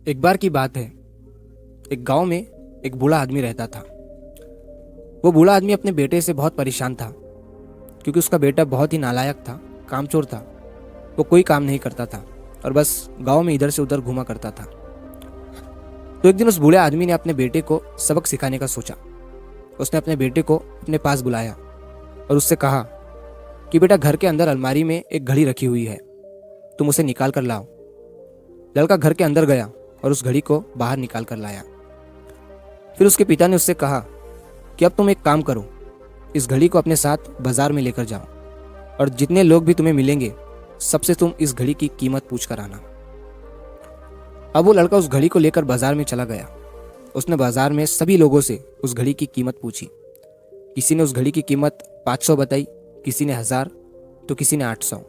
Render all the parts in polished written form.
एक बार की बात है। एक गांव में एक बूढ़ा आदमी रहता था। वो बूढ़ा आदमी अपने बेटे से बहुत परेशान था, क्योंकि उसका बेटा बहुत ही नालायक था, कामचोर था। वो कोई काम नहीं करता था और बस गांव में इधर से उधर घूमा करता था। तो एक दिन उस बूढ़े आदमी ने अपने बेटे को सबक सिखाने का सोचा। उसने अपने बेटे को अपने पास बुलाया और उससे कहा कि बेटा, घर के अंदर अलमारी में एक घड़ी रखी हुई है, तुम उसे निकाल कर लाओ। लड़का घर के अंदर गया और उस घड़ी को बाहर निकाल कर लाया। फिर उसके पिता ने उससे कहा कि अब तुम एक काम करो, इस घड़ी को अपने साथ बाजार में लेकर जाओ और जितने लोग भी तुम्हें मिलेंगे सबसे तुम इस घड़ी की कीमत पूछ कर आना। अब वो लड़का उस घड़ी को लेकर बाजार में चला गया। उसने बाजार में सभी लोगों से उस घड़ी की कीमत पूछी। किसी ने उस घड़ी की कीमत 500 बताई, किसी ने 1000, तो किसी ने 800।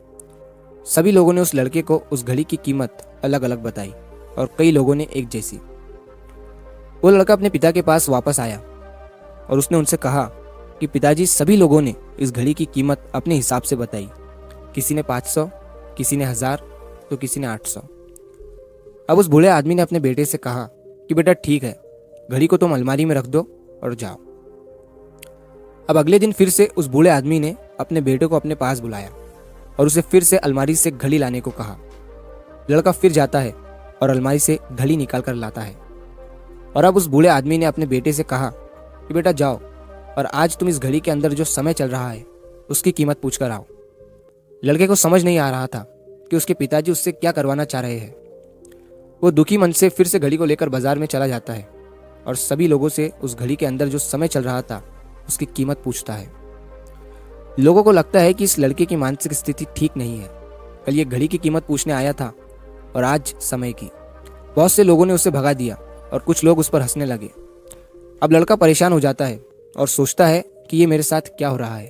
सभी लोगों ने उस लड़के को उस घड़ी की कीमत अलग अलग बताई और कई लोगों ने एक जैसी। वो लड़का अपने पिता के पास वापस आया और उसने उनसे कहा कि पिताजी, सभी लोगों ने इस घड़ी की कीमत अपने हिसाब से बताई। किसी ने 500, किसी ने 1000, तो किसी ने 800। अब उस बूढ़े आदमी ने अपने बेटे से कहा कि बेटा ठीक है, घड़ी को तुम अलमारी में रख दो और जाओ। अब अगले दिन फिर से उस बूढ़े आदमी ने अपने बेटे को अपने पास बुलाया और उसे फिर से अलमारी से घड़ी लाने को कहा। लड़का फिर जाता है और अलमारी से घड़ी निकाल कर लाता है। और अब उस बूढ़े आदमी ने अपने बेटे से कहा कि बेटा जाओ और आज तुम इस घड़ी के अंदर जो समय चल रहा है उसकी कीमत पूछ कर आओ। लड़के को समझ नहीं आ रहा था कि उसके पिताजी उससे क्या करवाना चाह रहे हैं। वो दुखी मन से फिर से घड़ी को लेकर बाजार में चला जाता है और सभी लोगों से उस घड़ी के अंदर जो समय चल रहा था उसकी कीमत पूछता है। लोगों को लगता है कि इस लड़के की मानसिक स्थिति ठीक नहीं है। कल ये घड़ी की कीमत पूछने आया था और आज समय की। बहुत से लोगों ने उसे भगा दिया और कुछ लोग उस पर हंसने लगे। अब लड़का परेशान हो जाता है और सोचता है कि ये मेरे साथ क्या हो रहा है।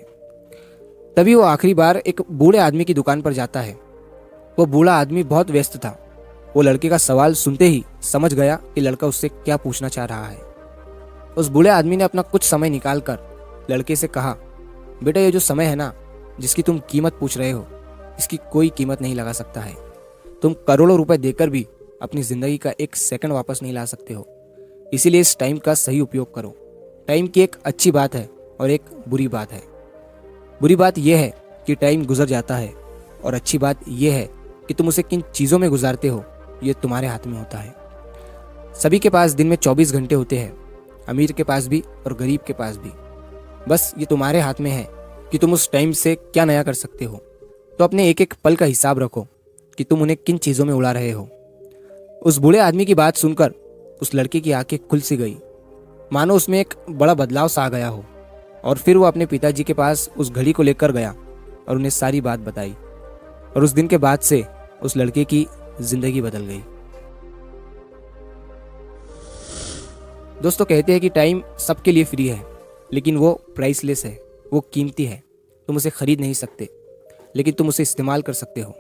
तभी वो आखिरी बार एक बूढ़े आदमी की दुकान पर जाता है। वो बूढ़ा आदमी बहुत व्यस्त था। वो लड़के का सवाल सुनते ही समझ गया कि लड़का उससे क्या पूछना चाह रहा है। उस बूढ़े आदमी ने अपना कुछ समय निकालकर लड़के से कहा, बेटा, ये जो समय है ना, जिसकी तुम कीमत पूछ रहे हो, इसकी कोई कीमत नहीं लगा सकता है। तुम करोड़ों रुपए देकर भी अपनी जिंदगी का एक सेकंड वापस नहीं ला सकते हो। इसीलिए इस टाइम का सही उपयोग करो। टाइम की एक अच्छी बात है और एक बुरी बात है। बुरी बात यह है कि टाइम गुजर जाता है और अच्छी बात यह है कि तुम उसे किन चीज़ों में गुजारते हो ये तुम्हारे हाथ में होता है। सभी के पास दिन में 24 घंटे होते हैं, अमीर के पास भी और गरीब के पास भी। बस ये तुम्हारे हाथ में है कि तुम उस टाइम से क्या नया कर सकते हो। तो अपने एक एक पल का हिसाब रखो कि तुम उन्हें किन चीज़ों में उड़ा रहे हो। उस बूढ़े आदमी की बात सुनकर उस लड़के की आंखें खुल सी गई, मानो उसमें एक बड़ा बदलाव सा आ गया हो। और फिर वो अपने पिताजी के पास उस घड़ी को लेकर गया और उन्हें सारी बात बताई। और उस दिन के बाद से उस लड़के की जिंदगी बदल गई। दोस्तों, कहते हैं कि टाइम सबके लिए फ्री है, लेकिन वो प्राइसलेस है, वो कीमती है। तुम उसे खरीद नहीं सकते, लेकिन तुम उसे इस्तेमाल कर सकते हो।